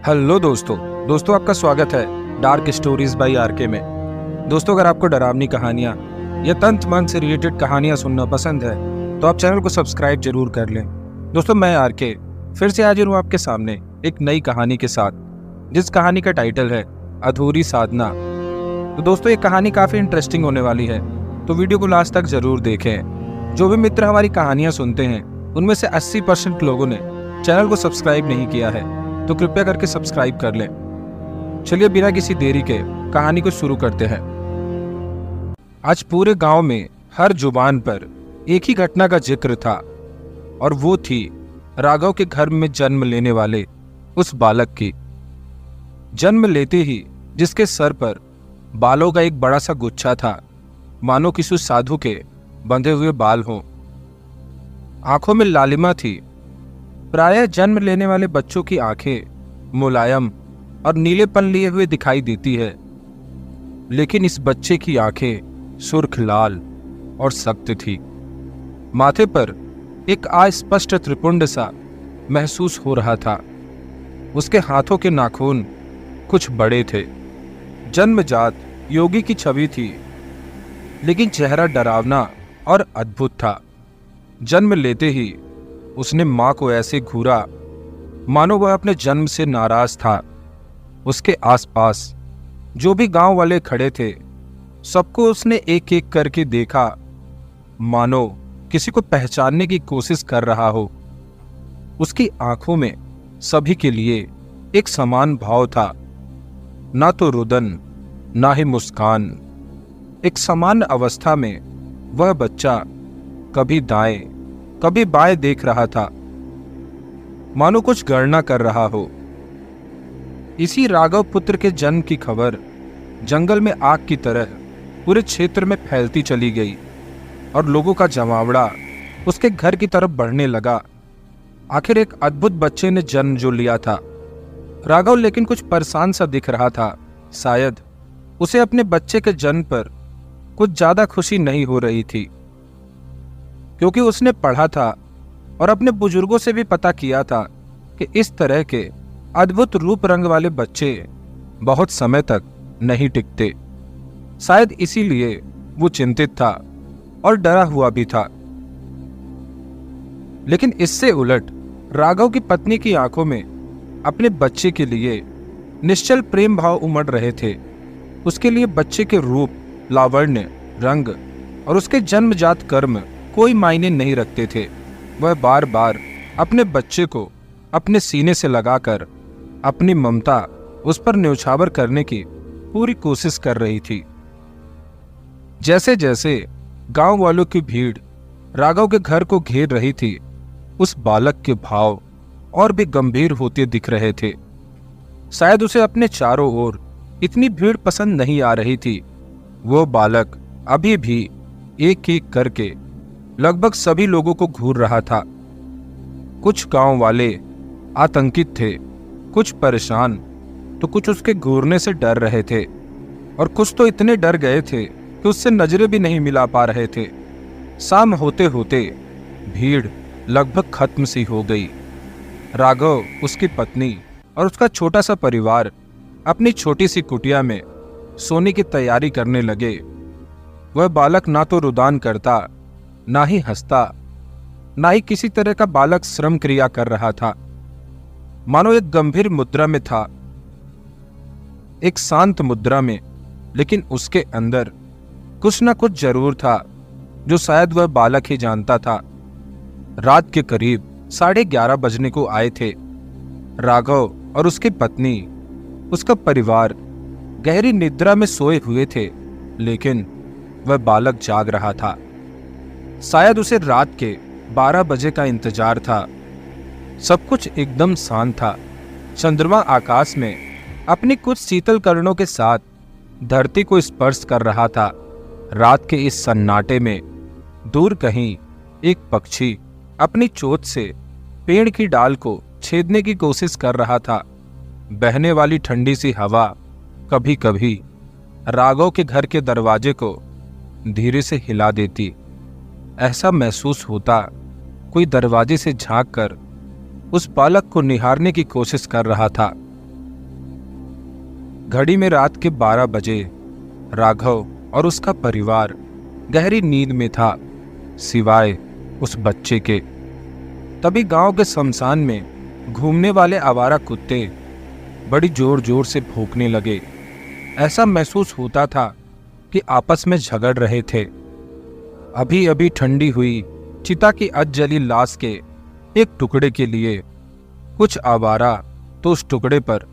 Hello दोस्तों आपका स्वागत है डार्क स्टोरीज बाय आरके में। दोस्तों, अगर आपको डरावनी कहानियाँ या तंत्र मंत्र से रिलेटेड कहानियाँ सुनना पसंद है तो आप चैनल को सब्सक्राइब जरूर कर लें। दोस्तों, मैं आरके फिर से हाजिर हूँ आपके सामने एक नई कहानी के साथ, जिस कहानी का टाइटल है अधूरी साधना। तो दोस्तों, ये कहानी काफ़ी इंटरेस्टिंग होने वाली है, तो वीडियो को लास्ट तक जरूर देखें। जो भी मित्र हमारी कहानियाँ सुनते हैं उनमें से 80% लोगों ने चैनल को सब्सक्राइब नहीं किया है, तो कृपया करके सब्सक्राइब कर लें। चलिए बिना किसी देरी के कहानी को शुरू करते हैं। आज पूरे गांव में हर जुबान पर एक ही घटना का जिक्र था, और वो थी राघव के घर में जन्म लेने वाले उस बालक की। जन्म लेते ही जिसके सर पर बालों का एक बड़ा सा गुच्छा था, मानो किसी साधु के बंधे हुए बाल हों। आंखों में लालिमा थी। प्रायः जन्म लेने वाले बच्चों की आंखें मुलायम और नीलेपन लिए हुए दिखाई देती है, लेकिन इस बच्चे की आंखें सुर्ख लाल और सख्त थी। माथे पर एक अस्पष्ट त्रिपुंड सा महसूस हो रहा था। उसके हाथों के नाखून कुछ बड़े थे। जन्मजात योगी की छवि थी, लेकिन चेहरा डरावना और अद्भुत था। जन्म लेते ही उसने मां को ऐसे घूरा मानो वह अपने जन्म से नाराज था। उसके आसपास जो भी गांव वाले खड़े थे, सबको उसने एक एक करके देखा, मानो किसी को पहचानने की कोशिश कर रहा हो। उसकी आंखों में सभी के लिए एक समान भाव था, ना तो रुदन ना ही मुस्कान। एक समान अवस्था में वह बच्चा कभी दाएं कभी बाएं देख रहा था, मानो कुछ गणना कर रहा हो। इसी राघव पुत्र के जन्म की खबर जंगल में आग की तरह पूरे क्षेत्र में फैलती चली गई, और लोगों का जमावड़ा उसके घर की तरफ बढ़ने लगा। आखिर एक अद्भुत बच्चे ने जन्म जो लिया था। राघव लेकिन कुछ परेशान सा दिख रहा था। शायद उसे अपने बच्चे के जन्म पर कुछ ज्यादा खुशी नहीं हो रही थी, क्योंकि उसने पढ़ा था और अपने बुजुर्गों से भी पता किया था कि इस तरह के अद्भुत रूप रंग वाले बच्चे बहुत समय तक नहीं टिकते। शायद इसीलिए वो चिंतित था और डरा हुआ भी था। लेकिन इससे उलट राघव की पत्नी की आंखों में अपने बच्चे के लिए निश्चल प्रेम भाव उमड़ रहे थे। उसके लिए बच्चे के रूप, लावण्य, रंग और उसके जन्मजात कर्म कोई मायने नहीं रखते थे। वह बार बार अपने बच्चे को अपने सीने से लगाकर अपनी ममता उस पर न्यौछावर करने की पूरी कोशिश कर रही थी। जैसे जैसे गांव वालों की भीड़ राघव के घर को घेर रही थी, उस बालक के भाव और भी गंभीर होते दिख रहे थे। शायद उसे अपने चारों ओर इतनी भीड़ पसंद नहीं आ रही थी। वो बालक अभी भी एक एक करके लगभग सभी लोगों को घूर रहा था। कुछ गांव वाले आतंकित थे, कुछ परेशान, तो कुछ उसके घूरने से डर रहे थे, और कुछ तो इतने डर गए थे कि उससे नजरें भी नहीं मिला पा रहे थे। शाम होते होते भीड़ लगभग खत्म सी हो गई। राघव, उसकी पत्नी और उसका छोटा सा परिवार अपनी छोटी सी कुटिया में सोने की तैयारी करने लगे। वह बालक ना तो रुदान करता, ना ही हंसता, ना ही किसी तरह का बालक श्रम क्रिया कर रहा था। मानो एक गंभीर मुद्रा में था, एक शांत मुद्रा में, लेकिन उसके अंदर कुछ ना कुछ जरूर था जो शायद वह बालक ही जानता था। रात के करीब 11:30 बजने को आए थे। राघव और उसकी पत्नी, उसका परिवार गहरी निद्रा में सोए हुए थे, लेकिन वह बालक जाग रहा था। शायद उसे रात के 12 बजे का इंतजार था। सब कुछ एकदम शांत था। चंद्रमा आकाश में अपनी कुछ शीतल किरणों के साथ धरती को स्पर्श कर रहा था। रात के इस सन्नाटे में दूर कहीं एक पक्षी अपनी चोंच से पेड़ की डाल को छेदने की कोशिश कर रहा था। बहने वाली ठंडी सी हवा कभी कभी राघव के घर के दरवाजे को धीरे से हिला देती। ऐसा महसूस होता कोई दरवाजे से झांक कर उस बालक को निहारने की कोशिश कर रहा था। घड़ी में रात के 12 बजे राघव और उसका परिवार गहरी नींद में था, सिवाय उस बच्चे के। तभी गांव के शमशान में घूमने वाले आवारा कुत्ते बड़ी जोर जोर से भौंकने लगे। ऐसा महसूस होता था कि आपस में झगड़ रहे थे। अभी अभी ठंडी हुई चिता की अधजली लाश के एक टुकड़े के लिए कुछ आवारा तो उस टुकड़े पर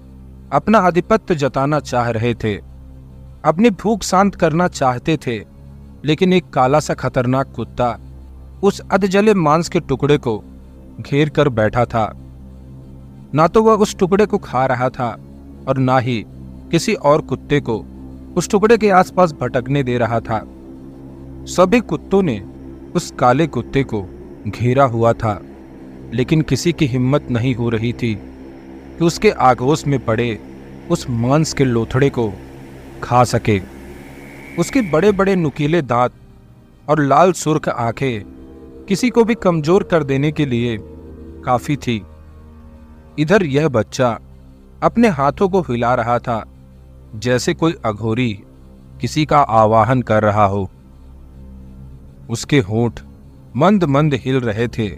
अपना आधिपत्य जताना चाह रहे थे, अपनी भूख शांत करना चाहते थे, लेकिन एक काला सा खतरनाक कुत्ता उस अधजले मांस के टुकड़े को घेर कर बैठा था। ना तो वह उस टुकड़े को खा रहा था और ना ही किसी और कुत्ते को उस टुकड़े के आसपास भटकने दे रहा था। सभी कुत्तों ने उस काले कुत्ते को घेरा हुआ था, लेकिन किसी की हिम्मत नहीं हो रही थी कि उसके आगोश में पड़े उस मांस के लोथड़े को खा सके। उसके बड़े बड़े नुकीले दांत और लाल सुर्ख आंखें किसी को भी कमजोर कर देने के लिए काफी थी। इधर यह बच्चा अपने हाथों को हिला रहा था, जैसे कोई अघोरी किसी का आवाहन कर रहा हो। उसके होंठ मंद मंद हिल रहे थे,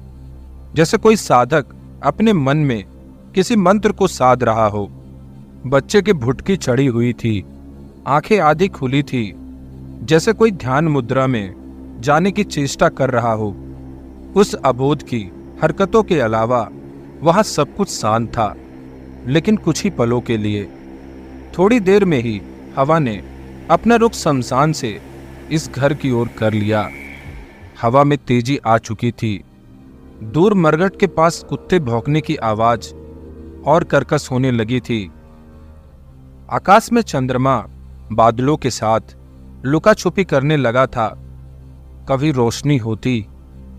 जैसे कोई साधक अपने मन में किसी मंत्र को साध रहा हो। बच्चे की भुटकी चढ़ी हुई थी, आंखें आधी खुली थी, जैसे कोई ध्यान मुद्रा में जाने की चेष्टा कर रहा हो। उस अबोध की हरकतों के अलावा वहां सब कुछ शांत था, लेकिन कुछ ही पलों के लिए। थोड़ी देर में ही हवा ने अपना रुख शमशान से इस घर की ओर कर लिया। हवा में तेजी आ चुकी थी। दूर मरघट के पास कुत्ते भौंकने की आवाज और कर्कश होने लगी थी। आकाश में चंद्रमा बादलों के साथ लुका छुपी करने लगा था। कभी रोशनी होती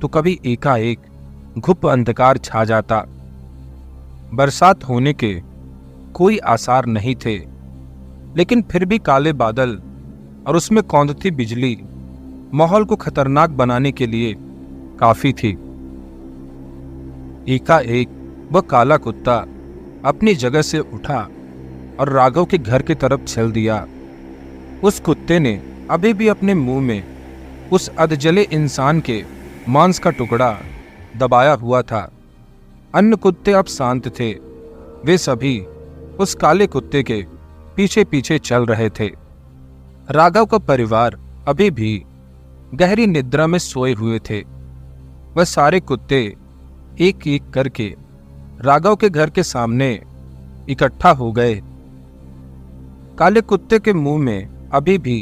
तो कभी एकाएक घुप अंधकार छा जाता। बरसात होने के कोई आसार नहीं थे, लेकिन फिर भी काले बादल और उसमें कौंधती बिजली माहौल को खतरनाक बनाने के लिए काफी थी। एकाएक वह काला कुत्ता अपनी जगह से उठा और राघव के घर की तरफ चल दिया। उस कुत्ते ने अभी भी अपने मुंह में उस अधजले इंसान के मांस का टुकड़ा दबाया हुआ था। अन्य कुत्ते अब शांत थे। वे सभी उस काले कुत्ते के पीछे पीछे चल रहे थे। राघव का परिवार अभी भी गहरी निद्रा में सोए हुए थे। वह सारे कुत्ते एक एक करके राघव के घर के सामने इकट्ठा हो गए। काले कुत्ते के मुंह में अभी भी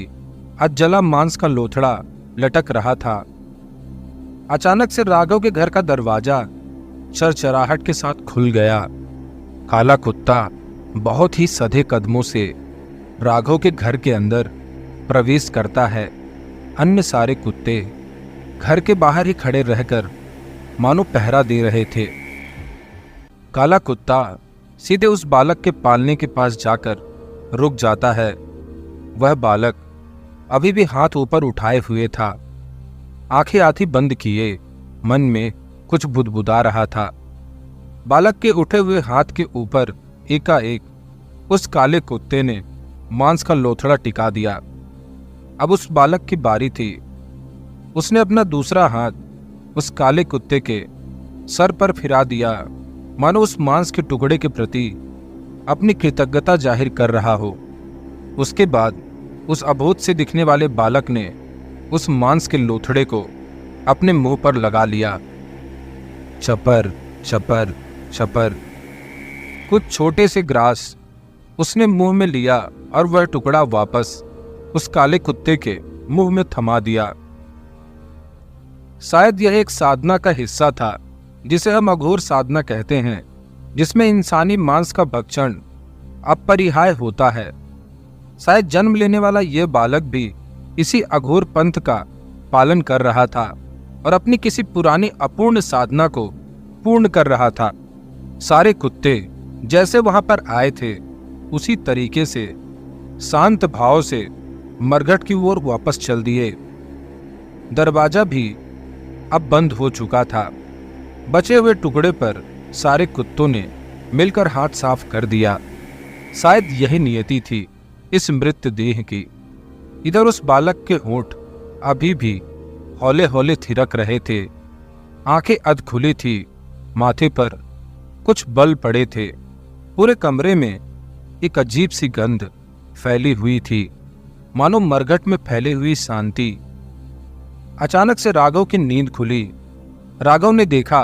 अधजला मांस का लोथड़ा लटक रहा था। अचानक से राघव के घर का दरवाजा चरचराहट के साथ खुल गया। काला कुत्ता बहुत ही सधे कदमों से राघव के घर के अंदर प्रवेश करता है। अन्य सारे कुत्ते घर के बाहर ही खड़े रहकर मानो पहरा दे रहे थे। काला कुत्ता सीधे उस बालक के पालने के पास जाकर रुक जाता है। वह बालक अभी भी हाथ ऊपर उठाए हुए था, आंखें आधी बंद किए मन में कुछ बुदबुदा रहा था। बालक के उठे हुए हाथ के ऊपर एकाएक उस काले कुत्ते ने मांस का लोथड़ा टिका दिया। अब उस बालक की बारी थी। उसने अपना दूसरा हाथ उस काले कुत्ते के सर पर फिरा दिया, मानो उस मांस के टुकड़े के प्रति अपनी कृतज्ञता जाहिर कर रहा हो। उसके बाद उस अबोध से दिखने वाले बालक ने उस मांस के लोथड़े को अपने मुंह पर लगा लिया। चपर चपर चपर कुछ छोटे से ग्रास उसने मुंह में लिया और वह टुकड़ा वापस उस काले कुत्ते के मुंह में थमा दिया। शायद यह एक साधना का हिस्सा था, जिसे हम अघोर साधना कहते हैं, जिसमें इंसानी मांस का भक्षण अपरिहार्य होता है। शायद जन्म लेने वाला यह बालक भी इसी अघोर पंथ का पालन कर रहा था और अपनी किसी पुरानी अपूर्ण साधना को पूर्ण कर रहा था। सारे कुत्ते जैसे वहां पर आए थे, उसी तरीके से शांत भाव से मरघट की ओर वापस चल दिए। दरवाजा भी अब बंद हो चुका था। बचे हुए टुकड़े पर सारे कुत्तों ने मिलकर हाथ साफ कर दिया। शायद यही नियति थी इस मृत देह की। इधर उस बालक के होंठ अभी भी हौले हौले थिरक रहे थे, आंखें अध खुली थी, माथे पर कुछ बल पड़े थे। पूरे कमरे में एक अजीब सी गंध फैली हुई थी, मानो मरघट में फैली हुई शांति। अचानक से राघव की नींद खुली। राघव ने देखा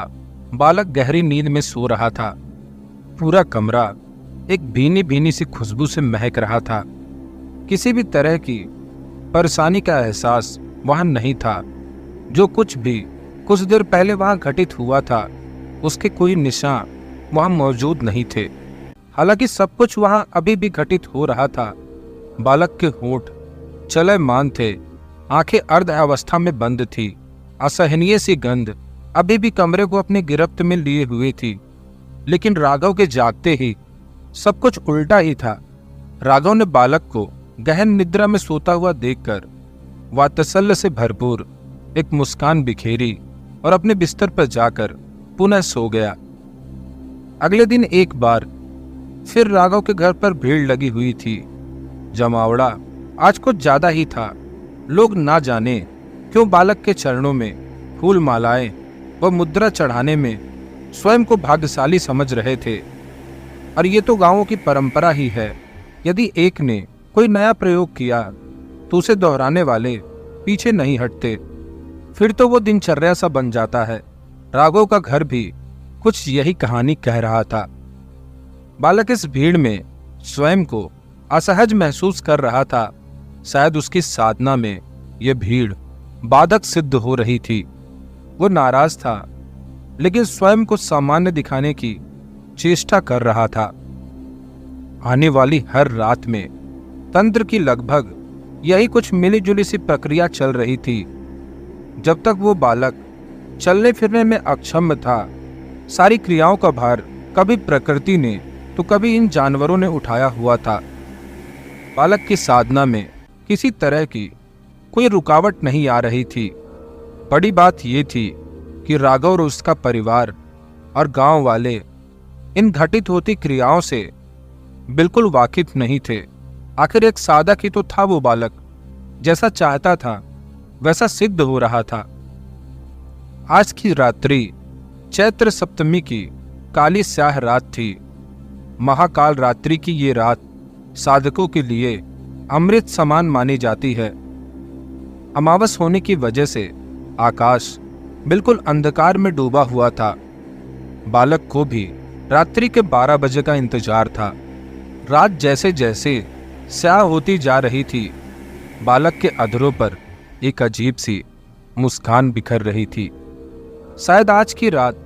बालक गहरी नींद में सो रहा था। पूरा कमरा एक भीनी भीनी सी खुशबू से महक रहा था। किसी भी तरह की परेशानी का एहसास वहां नहीं था। जो कुछ भी कुछ देर पहले वहां घटित हुआ था उसके कोई निशान वहां मौजूद नहीं थे। हालांकि सब कुछ वहां अभी भी घटित हो रहा था। बालक के होंठ चलयमान थे, आंखें अर्ध अवस्था में बंद थी। असहनीय सी गंध अभी भी कमरे को अपनी गिरफ्त में लिए हुए थी। लेकिन राघव के जागते ही सब कुछ उल्टा ही था। राघव ने बालक को गहन निद्रा में सोता हुआ देखकर वात्सल्य से भरपूर एक मुस्कान बिखेरी और अपने बिस्तर पर जाकर पुनः सो गया। अगले दिन एक बार फिर राघव के घर पर भीड़ लगी हुई थी। जमावड़ा आज कुछ ज्यादा ही था। लोग ना जाने क्यों बालक के चरणों में फूल मालाएं व मुद्रा चढ़ाने में स्वयं को भाग्यशाली समझ रहे थे। और ये तो गांवों की परंपरा ही है। यदि एक ने कोई नया प्रयोग किया तो उसे दोहराने वाले पीछे नहीं हटते। फिर तो वो दिनचर्या सा बन जाता है। राघव का घर भी कुछ यही कहानी कह रहा था। बालक इस भीड़ में स्वयं को असहज महसूस कर रहा था। शायद उसकी साधना में यह भीड़ बाधक सिद्ध हो रही थी। वो नाराज था, लेकिन स्वयं को सामान्य दिखाने की चेष्टा कर रहा था। आने वाली हर रात में तंत्र की लगभग यही कुछ मिली जुली सी प्रक्रिया चल रही थी। जब तक वो बालक चलने फिरने में अक्षम था, सारी क्रियाओं का भार कभी प्रकृति ने तो कभी इन जानवरों ने उठाया हुआ था। बालक की साधना में किसी तरह की कोई रुकावट नहीं आ रही थी। बड़ी बात यह थी कि राघव और उसका परिवार और गांव वाले इन घटित होती क्रियाओं से बिल्कुल वाकिफ नहीं थे। आखिर एक साधक ही तो था वो बालक। जैसा चाहता था वैसा सिद्ध हो रहा था। आज की रात्रि चैत्र सप्तमी की काली स्याह रात थी। महाकाल रात्रि की ये रात साधकों के लिए अमृत समान मानी जाती है। अमावस होने की वजह से आकाश बिल्कुल अंधकार में डूबा हुआ था। बालक को भी रात्रि के 12 बजे का इंतजार था। रात जैसे जैसे स्याह होती जा रही थी, बालक के अधरों पर एक अजीब सी मुस्कान बिखर रही थी। शायद आज की रात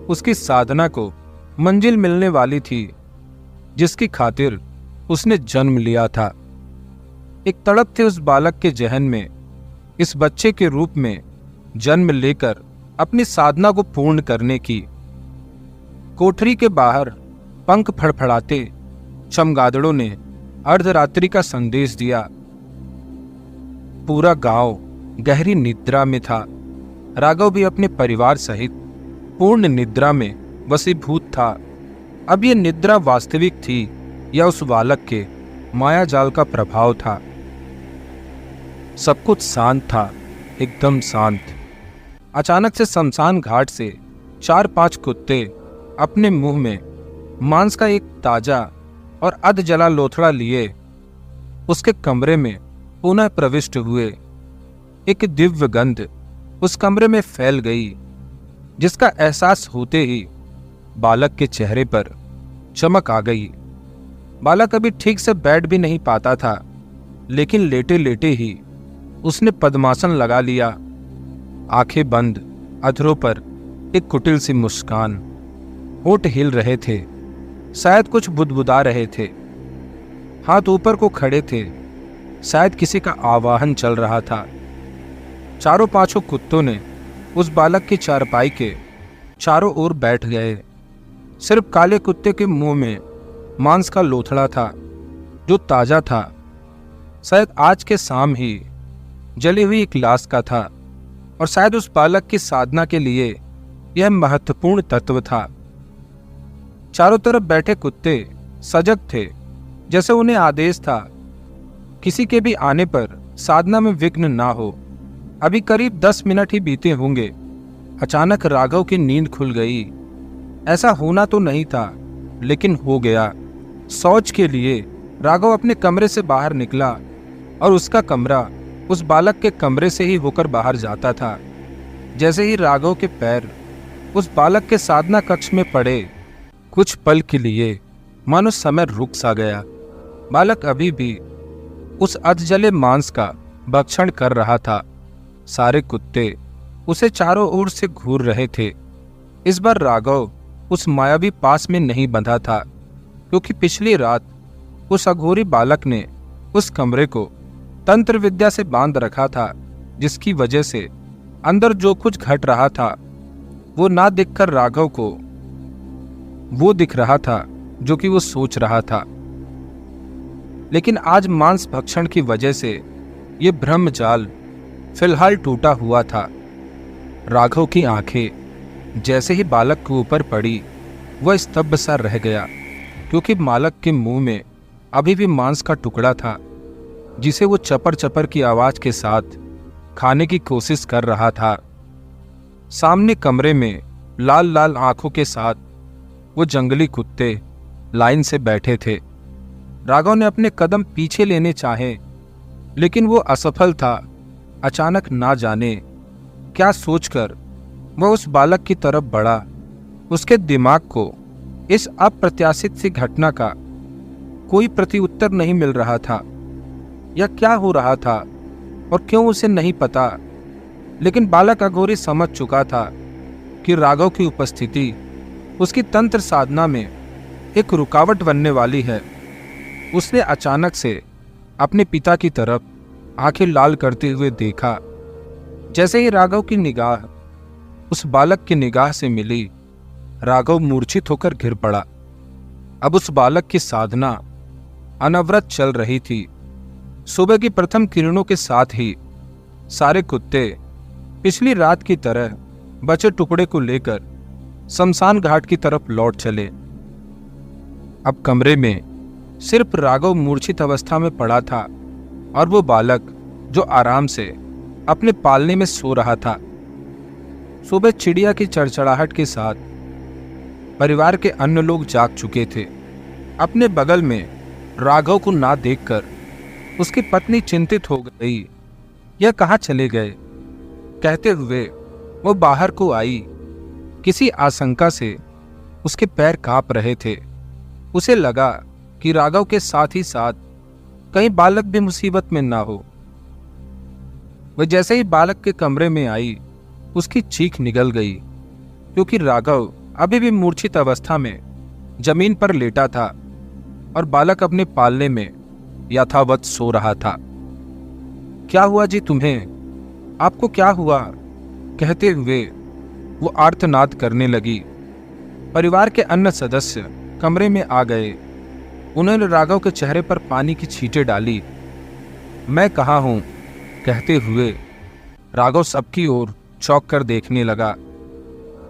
उसकी साधना को मंजिल मिलने वाली थी, जिसकी खातिर उसने जन्म लिया था। एक तड़प थी उस बालक के जहन में, इस बच्चे के रूप में जन्म लेकर अपनी साधना को पूर्ण करने की। कोठरी के बाहर पंख फड़फड़ाते चमगादड़ों ने अर्धरात्रि का संदेश दिया। पूरा गांव गहरी निद्रा में था। राघव भी अपने परिवार सहित पूर्ण निद्रा में वशीभूत था। अब ये निद्रा वास्तविक थी या उस बालक के माया जाल का प्रभाव था। सब कुछ शांत था, एकदम शांत। अचानक से शमशान घाट से 4-5 कुत्ते अपने मुंह में मांस का एक ताजा और अध जला लोथड़ा लिए उसके कमरे में पुनः प्रविष्ट हुए। एक दिव्य गंध उस कमरे में फैल गई, जिसका एहसास होते ही बालक के चेहरे पर चमक आ गई। बालक अभी ठीक से बैठ भी नहीं पाता था, लेकिन लेटे लेटे ही उसने पद्मासन लगा लिया। आंखें बंद, अधरों पर एक कुटिल सी मुस्कान। होंठ हिल रहे थे, शायद कुछ बुदबुदा रहे थे। हाथ ऊपर को खड़े थे, शायद किसी का आवाहन चल रहा था। चारों पांचों कुत्तों ने उस बालक की चारपाई के चारों ओर बैठ गए। सिर्फ काले कुत्ते के मुंह में मांस का लोथड़ा था, जो ताजा था। शायद आज के शाम ही जली हुई एक लाश का था, और शायद उस बालक की साधना के लिए यह महत्वपूर्ण तत्व था। चारों तरफ बैठे कुत्ते सजग थे, जैसे उन्हें आदेश था किसी के भी आने पर साधना में विघ्न ना हो। अभी करीब 10 मिनट ही बीते होंगे। अचानक राघव की नींद खुल गई। ऐसा होना तो नहीं था, लेकिन हो गया। शौच के लिए राघव अपने कमरे से बाहर निकला और उसका कमरा उस बालक के कमरे से ही होकर बाहर जाता था। जैसे ही राघव के पैर उस बालक के साधना कक्ष में पड़े, कुछ पल के लिए मानो समय रुक सा गया। बालक अभी भी उस अधजले मांस का भक्षण कर रहा था। सारे कुत्ते उसे चारों ओर से घूर रहे थे। इस बार राघव उस मायावी पास में नहीं बंधा था, क्योंकि पिछली रात उस अघोरी बालक ने उस कमरे को तंत्र विद्या से बांध रखा था, जिसकी वजह से अंदर जो कुछ घट रहा था वो ना दिखकर राघव को वो दिख रहा था जो कि वो सोच रहा था। लेकिन आज मांस भक्षण की वजह से ये ब्रह्मजाल फिलहाल टूटा हुआ था। राघव की आंखें जैसे ही बालक के ऊपर पड़ी, वह स्तब्ध सा रह गया, क्योंकि बालक के मुंह में अभी भी मांस का टुकड़ा था, जिसे वो चपर चपर की आवाज के साथ खाने की कोशिश कर रहा था। सामने कमरे में लाल लाल आंखों के साथ वो जंगली कुत्ते लाइन से बैठे थे। राघव ने अपने कदम पीछे लेने चाहे, लेकिन वो असफल था। अचानक ना जाने क्या सोचकर वह उस बालक की तरफ बढ़ा। उसके दिमाग को इस अप्रत्याशित सी घटना का कोई प्रत्युत्तर नहीं मिल रहा था। यह क्या हो रहा था और क्यों उसे नहीं पता, लेकिन बालक अघोरी समझ चुका था कि राघव की उपस्थिति उसकी तंत्र साधना में एक रुकावट बनने वाली है। उसने अचानक से अपने पिता की तरफ आंखें लाल करते हुए देखा। जैसे ही राघव की निगाह उस बालक की निगाह से मिली, राघव मूर्छित होकर गिर पड़ा। अब उस बालक की साधना अनवरत चल रही थी। सुबह की प्रथम किरणों के साथ ही सारे कुत्ते पिछली रात की तरह बचे टुकड़े को लेकर शमशान घाट की तरफ लौट चले। अब कमरे में सिर्फ राघव मूर्छित अवस्था में पड़ा था और वो बालक जो आराम से अपने पालने में सो रहा था। सुबह चिड़िया की चड़चड़ाहट के साथ परिवार के अन्य लोग जाग चुके थे। अपने बगल में राघव को ना देखकर उसकी पत्नी चिंतित हो गई। यह कहाँ चले गए कहते हुए वो बाहर को आई। किसी आशंका से उसके पैर कांप रहे थे। उसे लगा कि राघव के साथ ही साथ कहीं बालक भी मुसीबत में ना हो। वह जैसे ही बालक के कमरे में आई, उसकी चीख निकल गई, क्योंकि राघव अभी भी मूर्छित अवस्था में जमीन पर लेटा था और बालक अपने पालने में यथावत सो रहा था। क्या हुआ जी तुम्हें? आपको क्या हुआ? कहते हुए वो आर्तनाद करने लगी। परिवार के अन्य सदस्य कमरे में आ गए। उन्होंने राघव के चेहरे पर पानी की छींटें डाली। मैं कहाँ हूं? कहते हुए राघव सबकी ओर चौंक कर देखने लगा।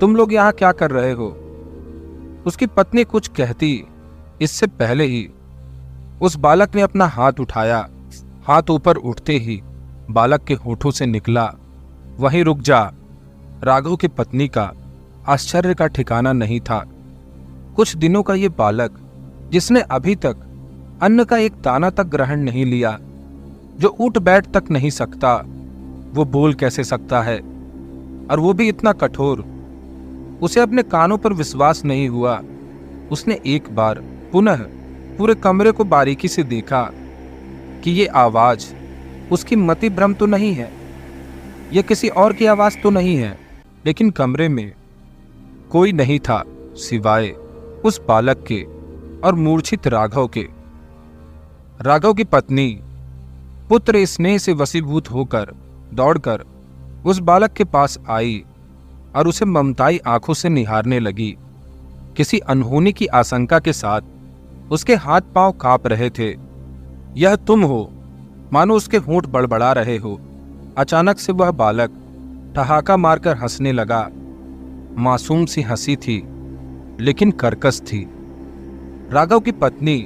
तुम लोग यहाँ क्या कर रहे हो? उसकी पत्नी कुछ कहती इससे पहले ही उस बालक ने अपना हाथ उठाया। हाथ ऊपर उठते ही बालक के होठों से निकला, वहीं रुक जा। राघव की पत्नी का आश्चर्य का ठिकाना नहीं था। कुछ दिनों का ये बालक, जिसने अभी तक अन्न का एक दाना तक ग्रहण नहीं लिया, जो उठ बैठ तक नहीं सकता, वो बोल कैसे सकता है? और वो भी इतना कठोर। उसे अपने कानों पर विश्वास नहीं हुआ। उसने एक बार पुनः पूरे कमरे को बारीकी से देखा कि ये आवाज उसकी मति भ्रम तो नहीं है, यह किसी और की आवाज तो नहीं है। लेकिन कमरे में कोई नहीं था सिवाय उस बालक के और मूर्छित राघव के। राघव की पत्नी पुत्र स्नेह से वशीभूत होकर दौड़कर उस बालक के पास आई और उसे ममताई आंखों से निहारने लगी। किसी अनहोनी की आशंका के साथ उसके हाथ पांव कांप रहे थे। यह तुम हो? मानो उसके होंठ बड़बड़ा रहे हो। अचानक से वह बालक ठहाका मारकर हंसने लगा। मासूम सी हंसी थी, लेकिन कर्कश थी। राघव की पत्नी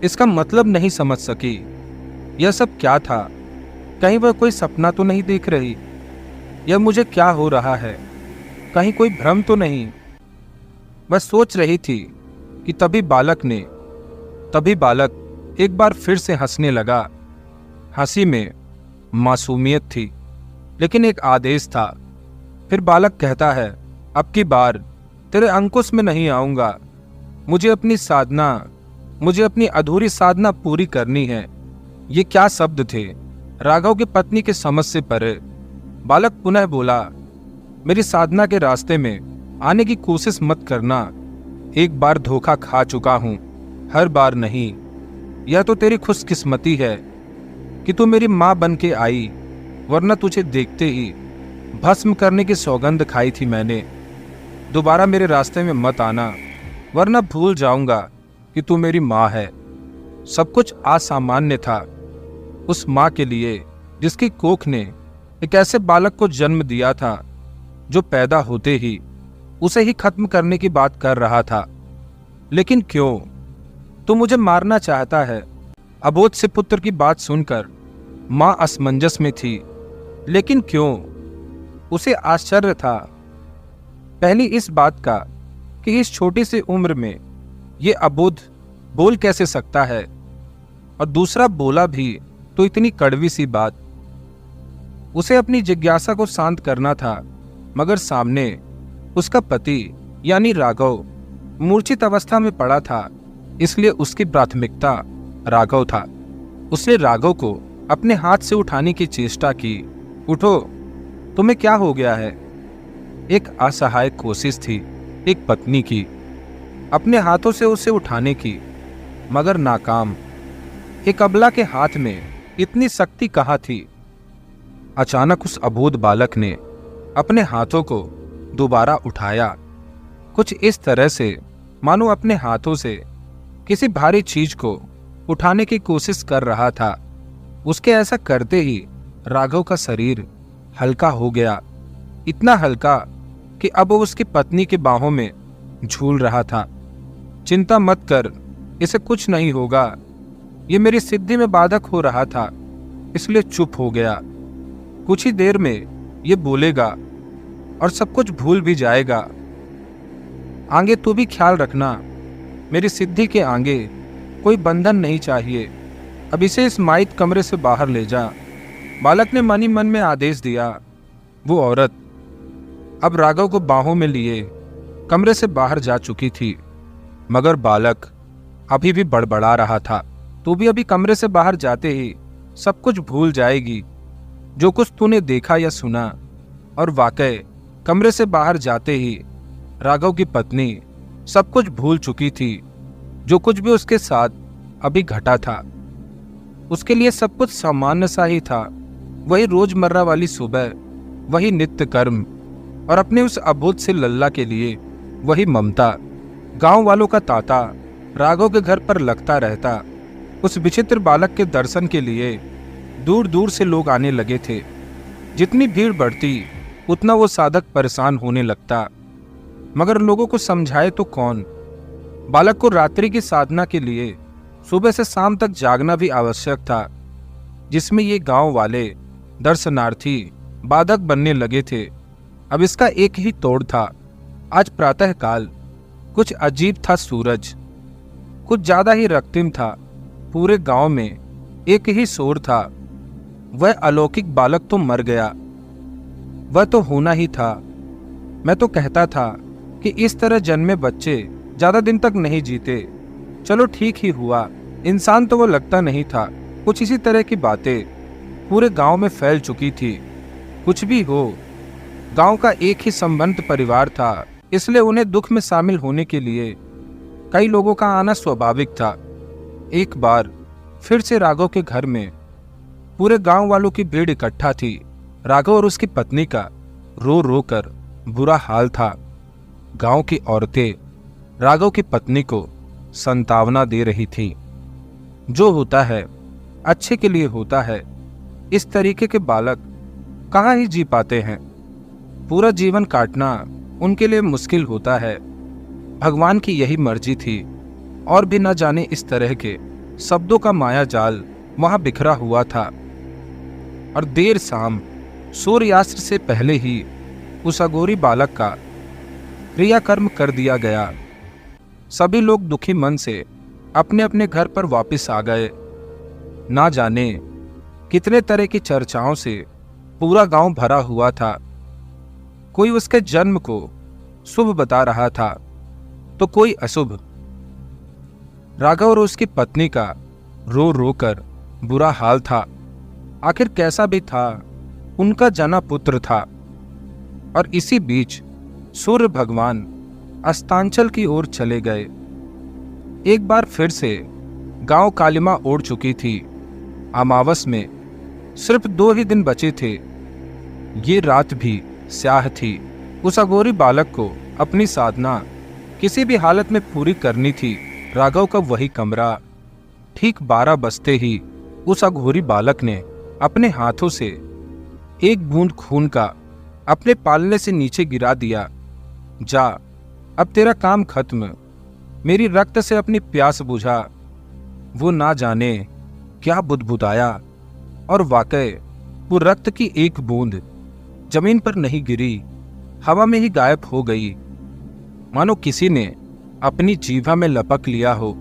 इसका मतलब नहीं समझ सकी। यह सब क्या था? कहीं वह कोई सपना तो नहीं देख रही? यह मुझे क्या हो रहा है? कहीं कोई भ्रम तो नहीं? बस सोच रही थी कि तभी बालक एक बार फिर से हंसने लगा। हंसी में मासूमियत थी, लेकिन एक आदेश था। फिर बालक कहता है, अब की बार तेरे अंकुश में नहीं आऊंगा। मुझे अपनी अधूरी साधना पूरी करनी है। ये क्या शब्द थे, राघव की पत्नी के समझ से परे। बालक पुनः बोला, मेरी साधना के रास्ते में आने की कोशिश मत करना। एक बार धोखा खा चुका हूं, हर बार नहीं। यह तो तेरी खुशकिस्मती है कि तू मेरी माँ बन के आई, वरना तुझे देखते ही भस्म करने की सौगंध खाई थी मैंने। दोबारा मेरे रास्ते में मत आना, वरना भूल जाऊंगा कि तू मेरी माँ है। सब कुछ असामान्य था उस माँ के लिए जिसकी कोख ने एक ऐसे बालक को जन्म दिया था जो पैदा होते ही उसे ही खत्म करने की बात कर रहा था। लेकिन क्यों? तू मुझे मारना चाहता है। अबोध से पुत्र की बात सुनकर माँ असमंजस में थी। लेकिन क्यों? उसे आश्चर्य था, पहली इस बात का कि इस छोटी सी उम्र में ये अबोध बोल कैसे सकता है, और दूसरा बोला भी तो इतनी कड़वी सी बात। उसे अपनी जिज्ञासा को शांत करना था, मगर सामने उसका पति यानी राघव मूर्छित अवस्था में पड़ा था, इसलिए उसकी प्राथमिकता राघव था। उसने राघव को अपने हाथ से उठाने की चेष्टा की। उठो, तुम्हें क्या हो गया है? एक असहाय कोशिश थी एक पत्नी की अपने हाथों से उसे उठाने की, मगर नाकाम। एक अबला के हाथ में इतनी शक्ति कहाँ थी? अचानक उस अबोध बालक ने अपने हाथों को दोबारा उठाया, कुछ इस तरह से मानो अपने हाथों से किसी भारी चीज को उठाने की कोशिश कर रहा था। उसके ऐसा करते ही राघव का शरीर हल्का हो गया, इतना हल्का कि अब वो उसकी पत्नी की बाहों में झूल रहा था। चिंता मत कर, इसे कुछ नहीं होगा। ये मेरी सिद्धि में बाधक हो रहा था, इसलिए चुप हो गया। कुछ ही देर में ये बोलेगा और सब कुछ भूल भी जाएगा। आगे तू भी ख्याल रखना, मेरी सिद्धि के आगे कोई बंधन नहीं चाहिए। अब इसे इस माइट कमरे से बाहर ले जा। बालक ने मन ही मन में आदेश दिया। वो औरत अब राघव को बाहों में लिए कमरे से बाहर जा चुकी थी, मगर बालक अभी भी बड़बड़ा रहा था। तू भी अभी कमरे से बाहर जाते ही सब कुछ भूल जाएगी, जो कुछ तूने देखा या सुना। और वाकई कमरे से बाहर जाते ही राघव की पत्नी सब कुछ भूल चुकी थी। जो कुछ भी उसके साथ अभी घटा था, उसके लिए सब कुछ सामान्य सा ही था। वही रोजमर्रा वाली सुबह, वही नित्य कर्म, और अपने उस अबोध से लल्ला के लिए वही ममता। गांव वालों का तांता राघव के घर पर लगता रहता। उस विचित्र बालक के दर्शन के लिए दूर दूर से लोग आने लगे थे। जितनी भीड़ बढ़ती उतना वो साधक परेशान होने लगता, मगर लोगों को समझाए तो कौन। बालक को रात्रि की साधना के लिए सुबह से शाम तक जागना भी आवश्यक था, जिसमें ये गांव वाले दर्शनार्थी बाधक बनने लगे थे। अब इसका एक ही तोड़ था। आज प्रातःकाल कुछ अजीब था। सूरज कुछ ज्यादा ही रक्तिम था। पूरे गांव में एक ही शोर था। वह अलौकिक बालक तो मर गया, वह तो होना ही था। मैं तो कहता था कि इस तरह जन्मे बच्चे ज्यादा दिन तक नहीं जीते। चलो ठीक ही हुआ, इंसान तो वो लगता नहीं था। कुछ इसी तरह की बातें पूरे गांव में फैल चुकी थी। कुछ भी हो, गांव का एक ही संबंध परिवार था, इसलिए उन्हें दुख में शामिल होने के लिए कई लोगों का आना स्वाभाविक था। एक बार फिर से राघव के घर में पूरे गांव वालों की भीड़ इकट्ठा थी। राघव और उसकी पत्नी का रो रो कर बुरा हाल था। गांव की औरतें राघव की पत्नी को संतावना दे रही थी। जो होता है अच्छे के लिए होता है। इस तरीके के बालक कहाँ ही जी पाते हैं। पूरा जीवन काटना उनके लिए मुश्किल होता है। भगवान की यही मर्जी थी, और भी न जाने इस तरह के शब्दों का माया जाल वहां बिखरा हुआ था और देर शाम सूर्यास्त से पहले ही उस अघोरी बालक का क्रियाकर्म कर दिया गया। सभी लोग दुखी मन से अपने अपने घर पर वापस आ गए। ना जाने कितने तरह की चर्चाओं से पूरा गांव भरा हुआ था। कोई उसके जन्म को शुभ बता रहा था तो कोई अशुभ। राघव और उसकी पत्नी का रो रो कर बुरा हाल था। आखिर कैसा भी था, उनका जना पुत्र था। और इसी बीच सूर्य भगवान अस्तांचल की ओर चले गए। एक बार फिर से गांव कालिमा ओढ़ चुकी थी। अमावस में सिर्फ 2 ही दिन बचे थे। ये रात भी स्याह थी। उस अघोरी बालक को अपनी साधना किसी भी हालत में पूरी करनी थी। राघव का वही कमरा। ठीक 12 बजते ही उस अघोरी बालक ने अपने हाथों से एक बूंद खून का अपने पालने से नीचे गिरा दिया। जा, अब तेरा काम खत्म। मेरी रक्त से अपनी प्यास बुझा। वो ना जाने क्या बुदबुदाया और वाकई वो रक्त की एक बूंद जमीन पर नहीं गिरी, हवा में ही गायब हो गई, मानो किसी ने अपनी जीभा में लपक लिया हो।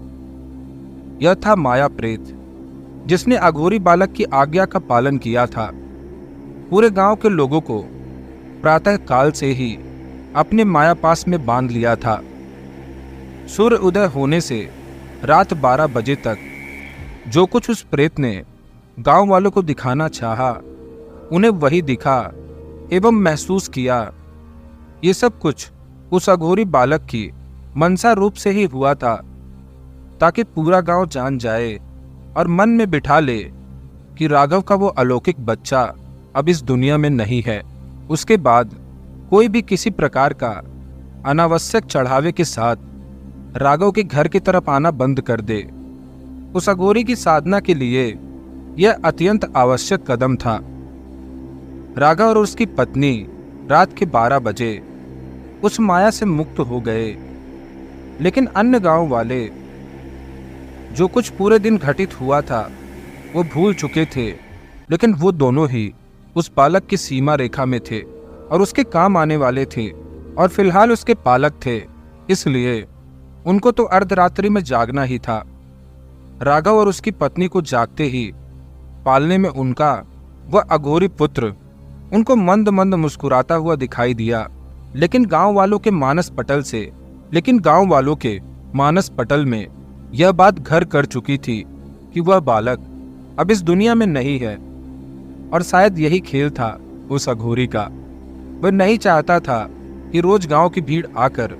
यह था माया प्रेत, जिसने अघोरी बालक की आज्ञा का पालन किया था। पूरे गांव के लोगों को प्रातः काल से ही अपने माया पास में बांध लिया था। सूर्य उदय होने से रात 12 बजे तक जो कुछ उस प्रेत ने गांव वालों को दिखाना चाहा, उन्हें वही दिखा एवं महसूस किया। ये सब कुछ उस अघोरी बालक की मनसा रूप से ही हुआ था, ताकि पूरा गांव जान जाए और मन में बिठा ले कि राघव का वो अलौकिक बच्चा अब इस दुनिया में नहीं है। उसके बाद कोई भी किसी प्रकार का अनावश्यक चढ़ावे के साथ राघव के घर की तरफ आना बंद कर दे। उस अघोरी की साधना के लिए यह अत्यंत आवश्यक कदम था। राघव और उसकी पत्नी रात के 12 बजे उस माया से मुक्त हो गए। लेकिन अन्य गांव वाले जो कुछ पूरे दिन घटित हुआ था वो भूल चुके थे। लेकिन वो दोनों ही उस बालक की सीमा रेखा में थे और उसके काम आने वाले थे और फिलहाल उसके पालक थे। इसलिए उनको तो अर्धरात्रि में जागना ही था। राघव और उसकी पत्नी को जागते ही पालने में उनका वह अघोरी पुत्र उनको मंद मंद मुस्कुराता हुआ दिखाई दिया। लेकिन गांव वालों के मानस पटल में यह बात घर कर चुकी थी कि वह बालक अब इस दुनिया में नहीं है। और शायद यही खेल था उस अघोरी का। वह नहीं चाहता था कि रोज गांव की भीड़ आकर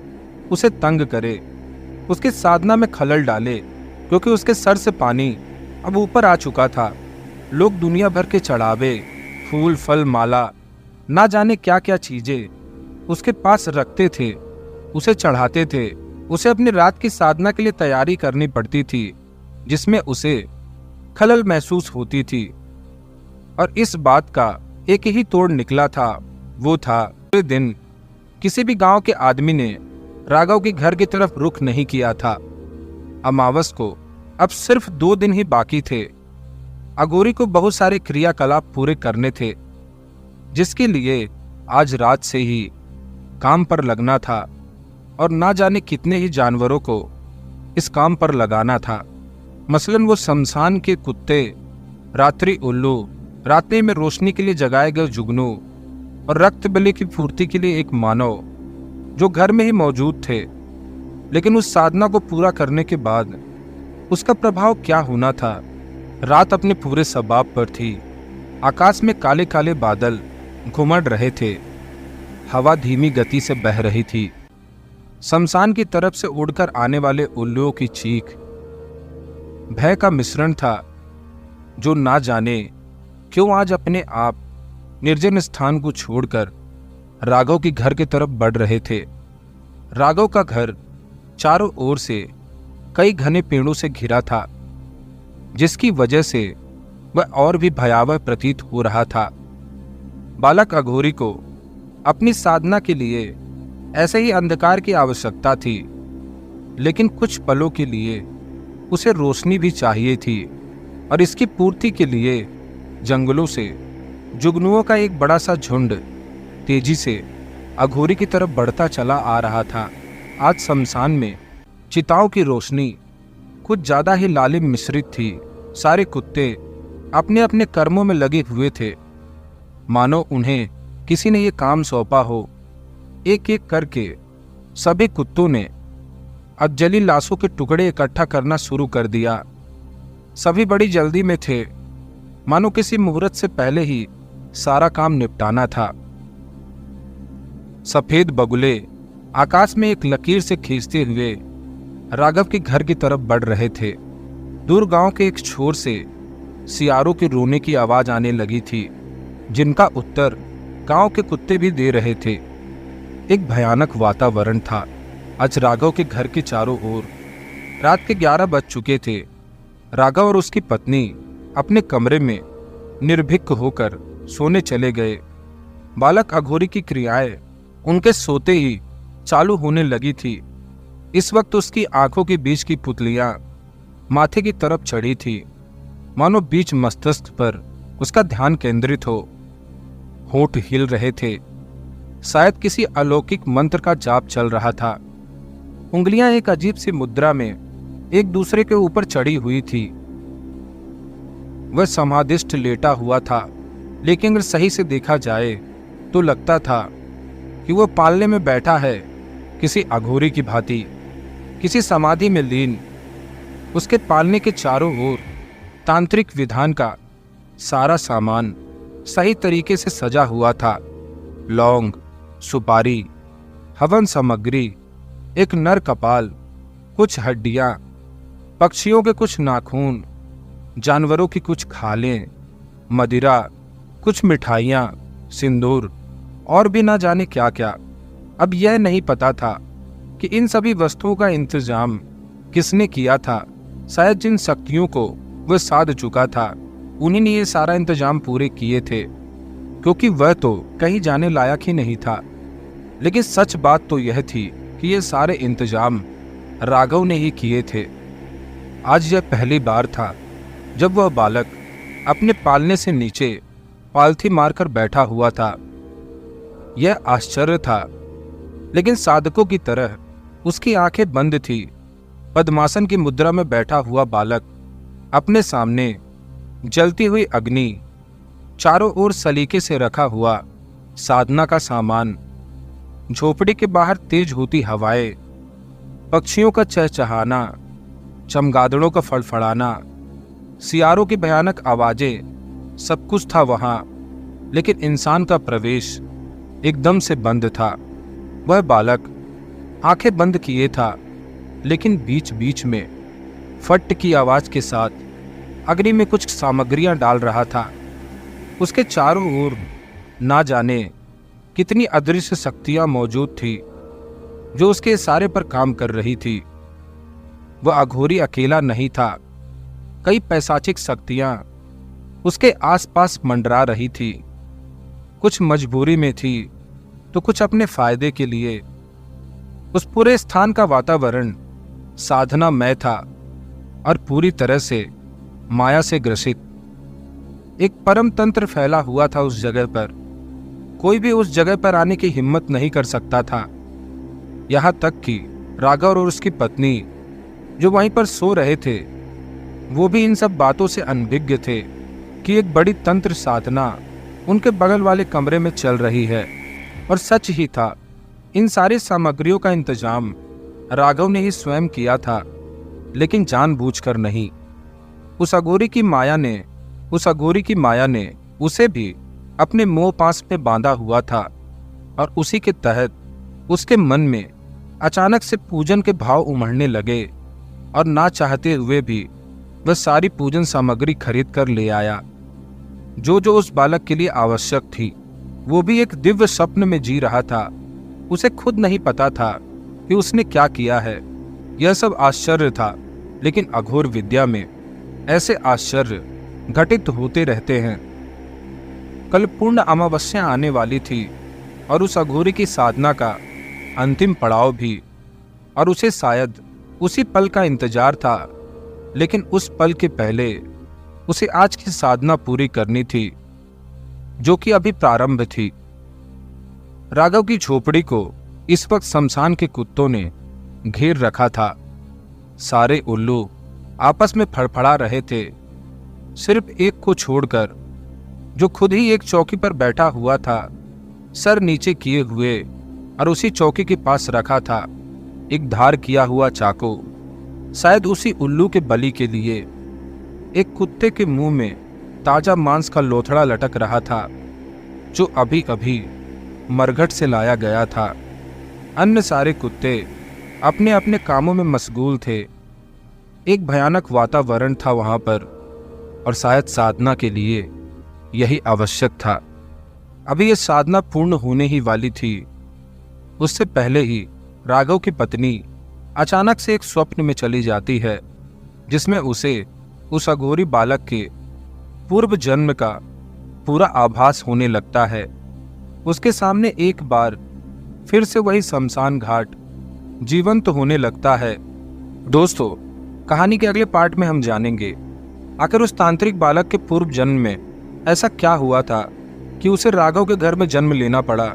उसे तंग करे, उसकी साधना में खलल डाले, क्योंकि उसके सर से पानी अब ऊपर आ चुका था। लोग दुनिया भर के चढ़ावे, फूल, फल, माला, ना जाने क्या क्या चीजें उसके पास रखते थे, उसे चढ़ाते थे। उसे अपनी रात की साधना के लिए तैयारी करनी पड़ती थी, जिसमें उसे खलल महसूस होती थी। और इस बात का एक ही तोड़ निकला था, वो था पूरे दिन किसी भी गांव के आदमी ने राघव के घर की तरफ रुख नहीं किया था। अमावस को अब सिर्फ 2 दिन ही बाकी थे। अघोरी को बहुत सारे क्रियाकलाप पूरे करने थे, जिसके लिए आज रात से ही काम पर लगना था और ना जाने कितने ही जानवरों को इस काम पर लगाना था। मसलन वो शमशान के कुत्ते, रात्रि उल्लू, रात्रि में रोशनी के लिए जगाए गए जुगनू और रक्त बलि की पूर्ति के लिए एक मानव जो घर में ही मौजूद थे। लेकिन उस साधना को पूरा करने के बाद उसका प्रभाव क्या होना था। रात अपने पूरे सबाब पर थी। आकाश में काले काले बादल घुमड़ रहे थे। हवा धीमी गति से बह रही थी। शमशान की तरफ से उड़कर आने वाले उल्लुओं की चीख भय का मिश्रण था, जो ना जाने क्यों आज अपने आप निर्जन स्थान को छोड़कर राघव के घर की तरफ बढ़ रहे थे। राघव का घर चारों ओर से कई घने पेड़ों से घिरा था, जिसकी वजह से वह और भी भयावह प्रतीत हो रहा था। बालक अघोरी को अपनी साधना के लिए ऐसे ही अंधकार की आवश्यकता थी, लेकिन कुछ पलों के लिए उसे रोशनी भी चाहिए थी और इसकी पूर्ति के लिए जंगलों से जुगनुओं का एक बड़ा सा झुंड तेजी से अघोरी की तरफ बढ़ता चला आ रहा था। आज शमशान में चिताओं की रोशनी कुछ ज्यादा ही लालिम मिश्रित थी। सारे कुत्ते अपने अपने कर्मों में लगे हुए थे, मानो उन्हें किसी ने ये काम सौंपा हो। एक एक करके सभी कुत्तों ने अधजली लाशों के टुकड़े इकट्ठा करना शुरू कर दिया। सभी बड़ी जल्दी में थे, मानो किसी मुहूर्त से पहले ही सारा काम निपटाना था। सफेद बगुले आकाश में एक लकीर से खींचते हुए राघव के घर की तरफ बढ़ रहे थे। दूर गांव के एक छोर से सियारों के रोने की आवाज आने लगी थी, जिनका उत्तर गांव के कुत्ते भी दे रहे थे। एक भयानक वातावरण था। आज राघव के घर के चारों ओर रात के 11 बज चुके थे। राघव और उसकी पत्नी अपने कमरे में निर्भीक होकर सोने चले गए। बालक अघोरी की क्रियाएं उनके सोते ही चालू होने लगी थी। इस वक्त उसकी आंखों के बीच की पुतलियां माथे की तरफ चढ़ी थी, मानो बीच मस्तिष्क पर उसका ध्यान केंद्रित हो। होंठ हिल रहे थे, शायद किसी अलौकिक मंत्र का जाप चल रहा था। उंगलियां एक अजीब सी मुद्रा में एक दूसरे के ऊपर चढ़ी हुई थी। वह समाधिष्ठ लेटा हुआ था, लेकिन अगर सही से देखा जाए तो लगता था कि वह पालने में बैठा है, किसी अघोरी की भांति, किसी समाधि में लीन। उसके पालने के चारों ओर तांत्रिक विधान का सारा सामान सही तरीके से सजा हुआ था। लौंग, सुपारी, हवन सामग्री, एक नर कपाल, कुछ हड्डियां, पक्षियों के कुछ नाखून, जानवरों की कुछ खालें, मदिरा, कुछ मिठाइयां, सिंदूर और भी ना जाने क्या क्या। अब यह नहीं पता था कि इन सभी वस्तुओं का इंतजाम किसने किया था। शायद जिन शक्तियों को वह साध चुका था, उन्हीं ने ये सारा इंतजाम पूरे किए थे, क्योंकि वह तो कहीं जाने लायक ही नहीं था। लेकिन सच बात तो यह थी कि ये सारे इंतजाम राघव ने ही किए थे। आज यह पहली बार था जब वह बालक अपने पालने से नीचे पालथी मारकर बैठा हुआ था। यह आश्चर्य था, लेकिन साधकों की तरह उसकी आंखें बंद थी। पद्मासन की मुद्रा में बैठा हुआ बालक, अपने सामने जलती हुई अग्नि, चारों ओर सलीके से रखा हुआ साधना का सामान, झोपड़ी के बाहर तेज होती हवाएं, पक्षियों का चहचहाना, चमगादड़ों का फड़फड़ाना, सियारों की भयानक आवाजें, सब कुछ था वहां। लेकिन इंसान का प्रवेश एकदम से बंद था। वह बालक आंखें बंद किए था, लेकिन बीच बीच में फट की आवाज के साथ अग्नि में कुछ सामग्रियां डाल रहा था। उसके चारों ओर ना जाने कितनी अदृश्य शक्तियां मौजूद थी, जो उसके इशारे पर काम कर रही थी। वह अघोरी अकेला नहीं था, कई पैशाचिक शक्तियां उसके आसपास मंडरा रही थी। कुछ मजबूरी में थी तो कुछ अपने फायदे के लिए। उस पूरे स्थान का वातावरण साधनामय था और पूरी तरह से माया से ग्रसित। एक परम तंत्र फैला हुआ था उस जगह पर। कोई भी उस जगह पर आने की हिम्मत नहीं कर सकता था। यहां तक कि राघव और उसकी पत्नी जो वहीं पर सो रहे थे, वो भी इन सब बातों से अनभिज्ञ थे कि एक बड़ी तंत्र साधना उनके बगल वाले कमरे में चल रही है। और सच ही था, इन सारी सामग्रियों का इंतजाम राघव ने ही स्वयं किया था, लेकिन जानबूझकर नहीं। उस अघोरी की माया ने उसे भी अपने मोह पास में बांधा हुआ था, और उसी के तहत उसके मन में अचानक से पूजन के भाव उमड़ने लगे, और ना चाहते हुए भी वह सारी पूजन सामग्री खरीद कर ले आया, जो जो उस बालक के लिए आवश्यक थी। वो भी एक दिव्य स्वप्न में जी रहा था। उसे खुद नहीं पता था कि उसने क्या किया है। यह सब आश्चर्य था, लेकिन अघोर विद्या में ऐसे आश्चर्य घटित होते रहते हैं। कल पूर्ण अमावस्या आने वाली थी और उस अघोरी की साधना का अंतिम पड़ाव भी, और उसे शायद उसी पल का इंतजार था लेकिन उस पल के पहले उसे आज की साधना पूरी करनी थी, जो कि अभी प्रारंभ थी। राघव की झोपड़ी को इस वक्त शमशान के कुत्तों ने घेर रखा था। सारे उल्लू आपस में फड़फड़ा रहे थे, सिर्फ एक को छोड़कर, जो खुद ही एक चौकी पर बैठा हुआ था, सर नीचे किए हुए, और उसी चौकी के पास रखा था एक धार किया हुआ चाकू, शायद उसी उल्लू के बलि के लिए। एक कुत्ते के मुंह में ताजा मांस का लोथड़ा लटक रहा था, जो अभी अभी मरघट से लाया गया था। अन्य सारे कुत्ते अपने अपने कामों में मशगूल थे। एक भयानक वातावरण था वहां पर, और शायद साधना के लिए यही आवश्यक था। अभी यह साधना पूर्ण होने ही वाली थी। उससे पहले ही राघव की पत्नी अचानक से एक स्वप्न में चली जाती है, जिसमें उसे उस अघोरी बालक के पूर्व जन्म का पूरा आभास होने लगता है। उसके सामने एक बार फिर से वही शमशान घाट जीवंत होने लगता है। दोस्तों, कहानी के अगले पार्ट में हम जानेंगे आखिर उस तांत्रिक बालक के पूर्व जन्म में ऐसा क्या हुआ था कि उसे राघव के घर में जन्म लेना पड़ा।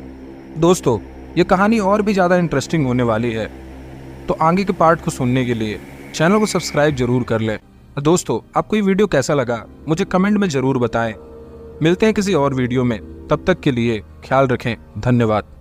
दोस्तों, ये कहानी और भी ज़्यादा इंटरेस्टिंग होने वाली है, तो आगे के पार्ट को सुनने के लिए चैनल को सब्सक्राइब जरूर कर लें। दोस्तों, आपको ये वीडियो कैसा लगा मुझे कमेंट में ज़रूर बताएं। मिलते हैं किसी और वीडियो में, तब तक के लिए ख्याल रखें। धन्यवाद।